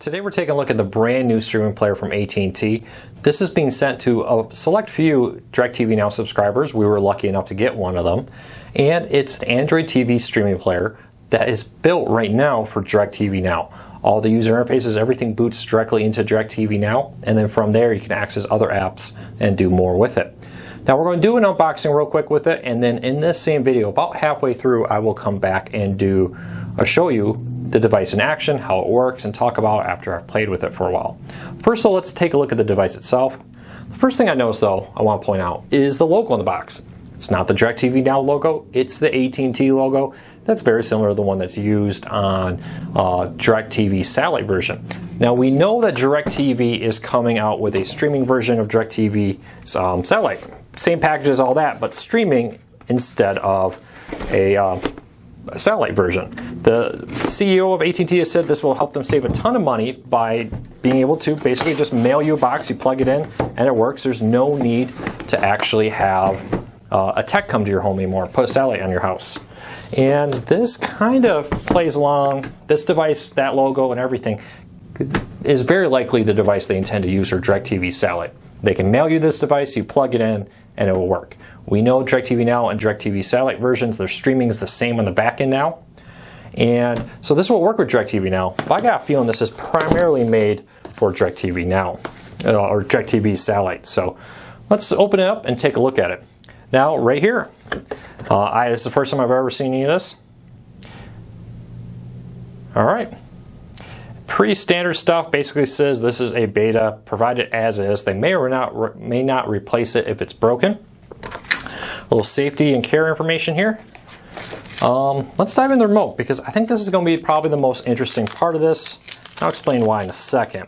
Today we're taking a look at the brand new streaming player from AT&T. This is being sent to a select few DIRECTV Now subscribers. We were lucky enough to get one of them. And it's an Android TV streaming player that is built right now for DIRECTV Now. All the user interfaces, everything boots directly into DIRECTV Now, and then from there you can access other apps and do more with it. Now we're going to do an unboxing real quick with it, and then in this same video, about halfway through, I will come back and show you the device in action, how it works, and talk about it after I've played with it for a while. First of all, let's take a look at the device itself. The first thing I noticed though, I want to point out, is the logo on the box. It's not the DIRECTV Now logo, it's the AT&T logo. That's very similar to the one that's used on DIRECTV satellite version. Now we know that DIRECTV is coming out with a streaming version of DIRECTV satellite. Same package as all that, but streaming instead of a satellite version. The CEO of AT&T has said this will help them save a ton of money by being able to basically just mail you a box, you plug it in, and it works. There's no need to actually have a tech come to your home anymore, put a satellite on your house. And this kind of plays along, this device, that logo and everything, is very likely the device they intend to use for DIRECTV satellite. They can mail you this device, you plug it in, and it will work. We know DIRECTV Now and DIRECTV satellite versions, their streaming is the same on the back end now. And so this will work with DIRECTV Now, but I got a feeling this is primarily made for DIRECTV Now, or DIRECTV satellite. So let's open it up and take a look at it. Now, right here, this is the first time I've ever seen any of this. All right. Pretty standard stuff. Basically says this is a beta, provided as is. They may or may not replace it if it's broken. A little safety and care information here. Let's dive into the remote, because I think this is going to be probably the most interesting part of this. I'll explain why in a second.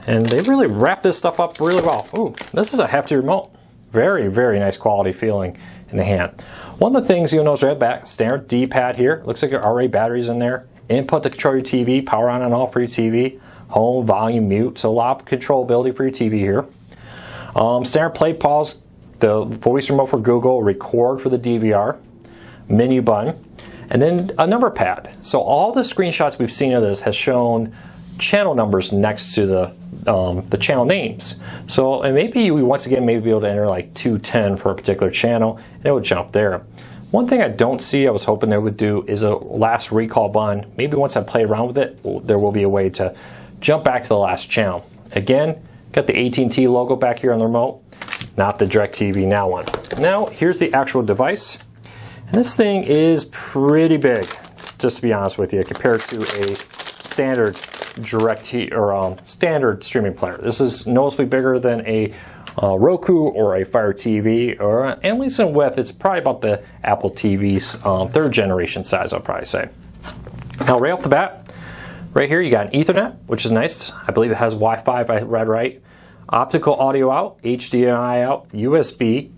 And they really wrap this stuff up really well. Ooh, this is a hefty remote. Very, very nice quality feeling in the hand. One of the things you'll notice right back, standard D-pad here. Looks like there are already batteries in there. Input to control your TV, power on and off for your TV. Home, volume, mute, so a lot of controllability for your TV here. Standard play, pause, the voice remote for Google, record for the DVR, menu button, and then a number pad. So all the screenshots we've seen of this has shown channel numbers next to the channel names. So and maybe we once again maybe be able to enter like 210 for a particular channel, and it would jump there. One thing I don't see, I was hoping they would do, is a last recall button. Maybe once I play around with it, there will be a way to jump back to the last channel. Again, got the AT&T logo back here on the remote, not the DIRECTV Now one. Now, here's the actual device. And this thing is pretty big, just to be honest with you, compared to a standard DIRECTV or standard streaming player. This is noticeably bigger than a Roku or a Fire TV, or at least in width, it's probably about the Apple TV's third generation size, I'll probably say. Now, right off the bat, right here you got an Ethernet, which is nice. I believe it has Wi-Fi if I read right. Optical audio out, HDMI out, USB,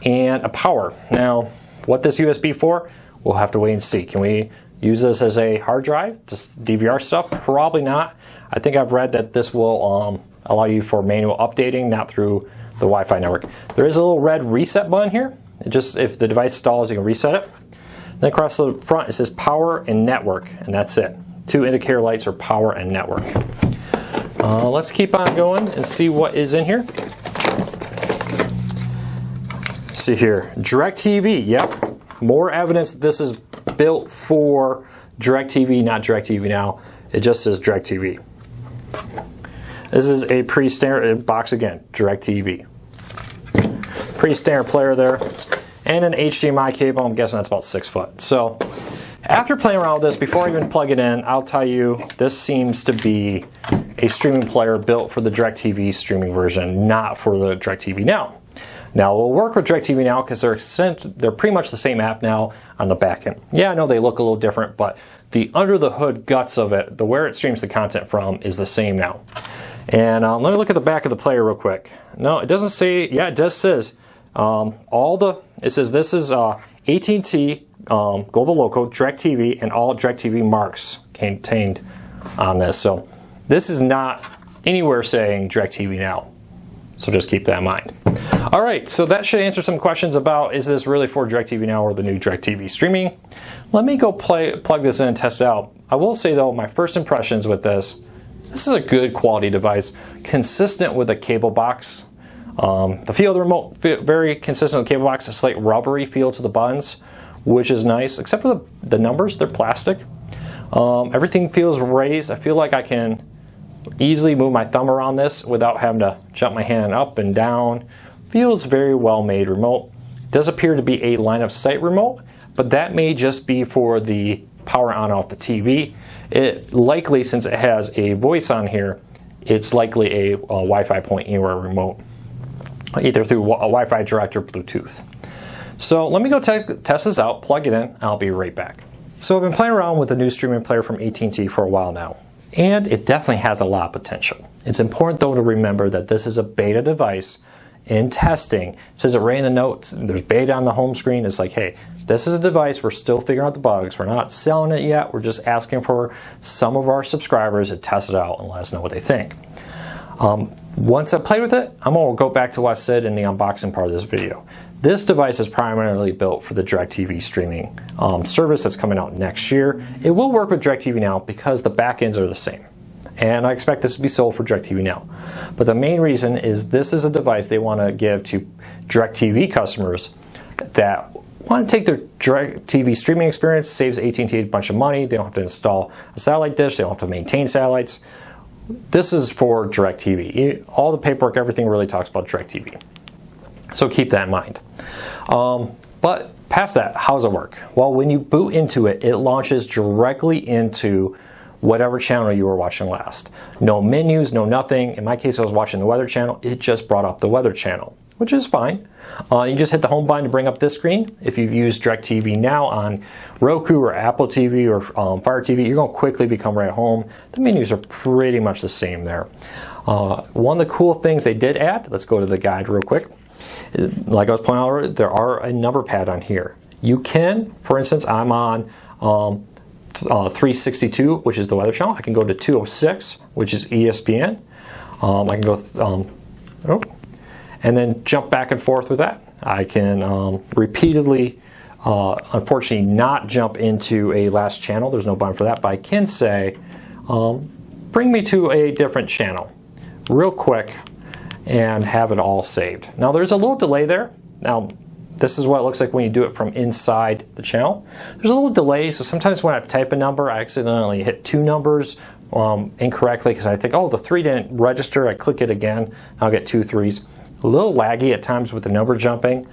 and a power. Now, what this USB for? We'll have to wait and see. Can we use this as a hard drive, just DVR stuff? Probably not. I think I've read that this will allow you for manual updating, not through the Wi-Fi network. There is a little red reset button here. Just if the device stalls, you can reset it. Then across the front, it says power and network, and that's it. Two indicator lights are power and network. Let's keep on going and see what is in here. See here, DIRECTV, yep. More evidence that this is built for DIRECTV, not DIRECTV Now. It just says DIRECTV. This is a pretty standard box again, DIRECTV. Pretty standard player there. And an HDMI cable, I'm guessing that's about 6 foot. So after playing around with this, before I even plug it in, I'll tell you this seems to be a streaming player built for the DIRECTV streaming version, not for the DIRECTV Now. Now, it'll work with DIRECTV Now because they're pretty much the same app now on the back end. Yeah, I know they look a little different, but the under the hood guts of it, where it streams the content from, is the same now. And let me look at the back of the player real quick. No, it doesn't say, yeah, it just says, it says this is AT&T, Global Local, DIRECTV, and all DIRECTV marks contained on this. So this is not anywhere saying DIRECTV Now. So just keep that in mind. All right, so that should answer some questions about, is this really for DIRECTV Now or the new DIRECTV streaming? Let me go plug this in and test it out. I will say though, my first impressions with this This is a good quality device, consistent with a cable box. The feel of the remote, very consistent with the cable box, a slight rubbery feel to the buttons, which is nice, except for the numbers, they're plastic. Everything feels raised. I feel like I can easily move my thumb around this without having to jump my hand up and down. Feels very well made remote. Does appear to be a line of sight remote, but that may just be for the power on off the TV. It likely, since it has a voice on here, it's likely a Wi-Fi point anywhere remote, either through a Wi-Fi direct or Bluetooth. So let me go test this out, plug it in, I'll be right back. So I've been playing around with the new streaming player from AT&T for a while now, and it definitely has a lot of potential. It's important though to remember that this is a beta device in testing. It says it right in the notes, there's beta on the home screen. It's like, hey, this is a device, we're still figuring out the bugs, we're not selling it yet, we're just asking for some of our subscribers to test it out and let us know what they think. Once I play with it, I'm going to go back to what I said in the unboxing part of this video. This device is primarily built for the DIRECTV streaming service that's coming out next year. It will work with DIRECTV Now because the backends are the same. And I expect this to be sold for DIRECTV Now. But the main reason is this is a device they want to give to DIRECTV customers that want to take their DIRECTV streaming experience, saves AT&T a bunch of money, they don't have to install a satellite dish, they don't have to maintain satellites. This is for DIRECTV. All the paperwork, everything really talks about DIRECTV. So keep that in mind. But past that, how does it work? Well, when you boot into it, it launches directly into whatever channel you were watching last. No menus, no nothing. In my case, I was watching the Weather Channel. It just brought up the Weather Channel, which is fine. You just hit the home button to bring up this screen. If you've used DIRECTV Now on Roku or Apple TV or Fire TV, you're going to quickly become right at home. The menus are pretty much the same there. One of the cool things they did add, let's go to the guide real quick. Like I was pointing out earlier, there are a number pad on here. You can, for instance, I'm on 362, which is the Weather Channel. I can go to 206, which is ESPN. I can go, and then jump back and forth with that. I can repeatedly, unfortunately, not jump into a last channel. There's no button for that, but I can say, bring me to a different channel real quick and have it all saved. Now there's a little delay there. Now this is what it looks like when you do it from inside the channel. There's a little delay, so sometimes when I type a number, I accidentally hit two numbers incorrectly because I think, oh, the 3 didn't register. I click it again, I'll get 2 3s. A little laggy at times with the number jumping.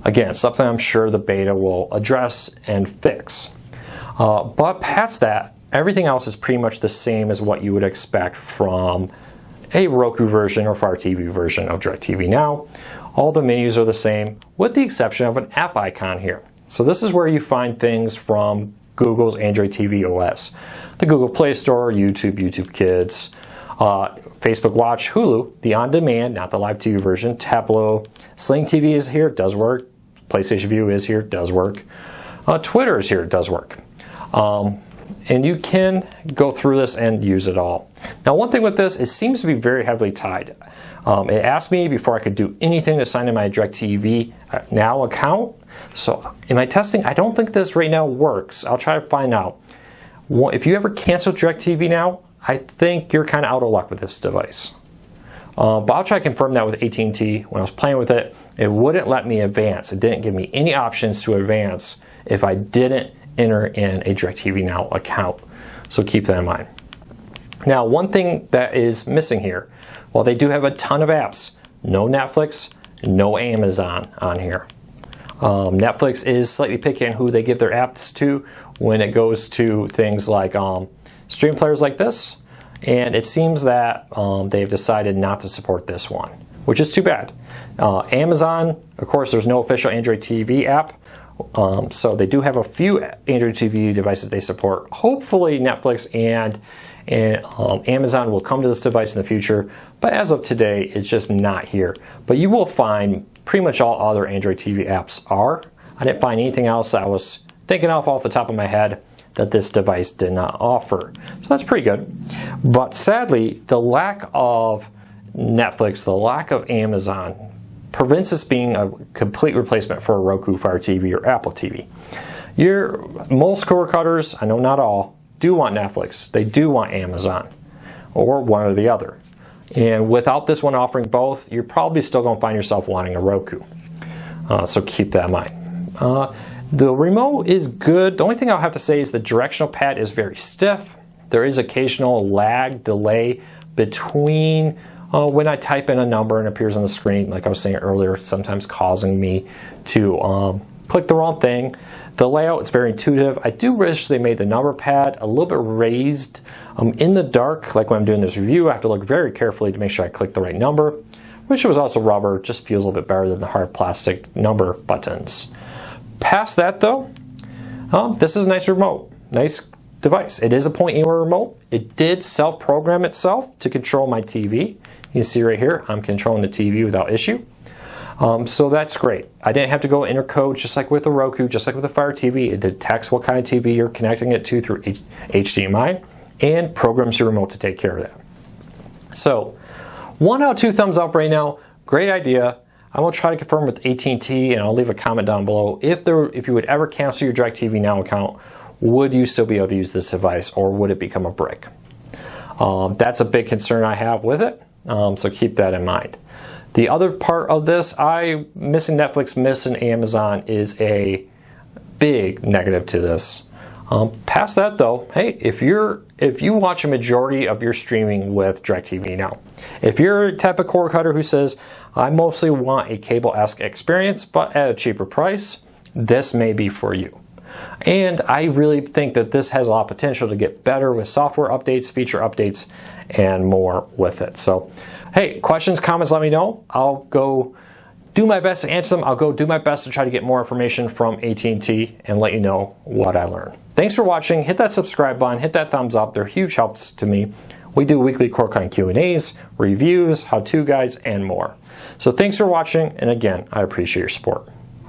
Again, something I'm sure the beta will address and fix. But past that, everything else is pretty much the same as what you would expect from a Roku version or Fire TV version of DIRECTV Now. All the menus are the same, with the exception of an app icon here. So this is where you find things from Google's Android TV OS. The Google Play Store, YouTube, YouTube Kids, Facebook Watch, Hulu, the on-demand, not the live TV version, Tableau, Sling TV is here, does work. PlayStation View is here, does work. Twitter is here, does work. And you can go through this and use it all. Now, one thing with this, it seems to be very heavily tied. It asked me before I could do anything to sign in my DIRECTV Now account. So in my testing, I don't think this right now works. I'll try to find out. If you ever cancel DIRECTV Now, I think you're kind of out of luck with this device. But I'll try to confirm that with AT&T. When I was playing with it, it wouldn't let me advance. It didn't give me any options to advance if I didn't enter in a DIRECTV Now account. So keep that in mind. Now, one thing that is missing here, while they do have a ton of apps, no Netflix, no Amazon on here. Netflix is slightly picky on who they give their apps to when it goes to things like stream players like this, and it seems that they've decided not to support this one, which is too bad. Amazon, of course, there's no official Android TV app, so they do have a few Android TV devices they support. Hopefully Netflix and Amazon will come to this device in the future, but as of today, it's just not here. But you will find pretty much all other Android TV apps are. I didn't find anything else I was thinking of off the top of my head that this device did not offer. So that's pretty good. But sadly, the lack of Netflix, the lack of Amazon, prevents this being a complete replacement for a Roku, Fire TV, or Apple TV. Most cord cutters, I know not all, do want Netflix. They do want Amazon. or one or the other. And without this one offering both, you're probably still going to find yourself wanting a Roku. So keep that in mind. The remote is good. The only thing I'll have to say is the directional pad is very stiff. There is occasional lag, delay between when I type in a number and it appears on the screen, like I was saying earlier, sometimes causing me to click the wrong thing. The layout is very intuitive. I do wish they made the number pad a little bit raised in the dark. Like when I'm doing this review, I have to look very carefully to make sure I click the right number. Wish it was also rubber, just feels a little bit better than the hard plastic number buttons. Past that though, this is a nice remote, nice device. It is a point anywhere remote. It did self-program itself to control my TV. You can see right here, I'm controlling the TV without issue. So that's great. I didn't have to go enter codes just like with a Roku, just like with a Fire TV. It detects what kind of TV you're connecting it to through HDMI and programs your remote to take care of that. So 1 out of 2 thumbs up right now. Great idea. I will try to confirm with AT&T, and I'll leave a comment down below. If you would ever cancel your DIRECTV Now account, would you still be able to use this device, or would it become a brick? That's a big concern I have with it, so keep that in mind. The other part of this, missing Netflix, missing Amazon is a big negative to this. Past that though, hey, if you watch a majority of your streaming with DIRECTV Now, if you're a type of cord cutter who says, I mostly want a cable-esque experience, but at a cheaper price, this may be for you. And I really think that this has a lot of potential to get better with software updates, feature updates, and more with it. So, hey, questions, comments, let me know. I'll go do my best to answer them. I'll go do my best to try to get more information from AT&T and let you know what I learned. Thanks for watching. Hit that subscribe button. Hit that thumbs up. They're huge helps to me. We do weekly cord cutting Q&As, reviews, how-to guides, and more. So thanks for watching, and again, I appreciate your support.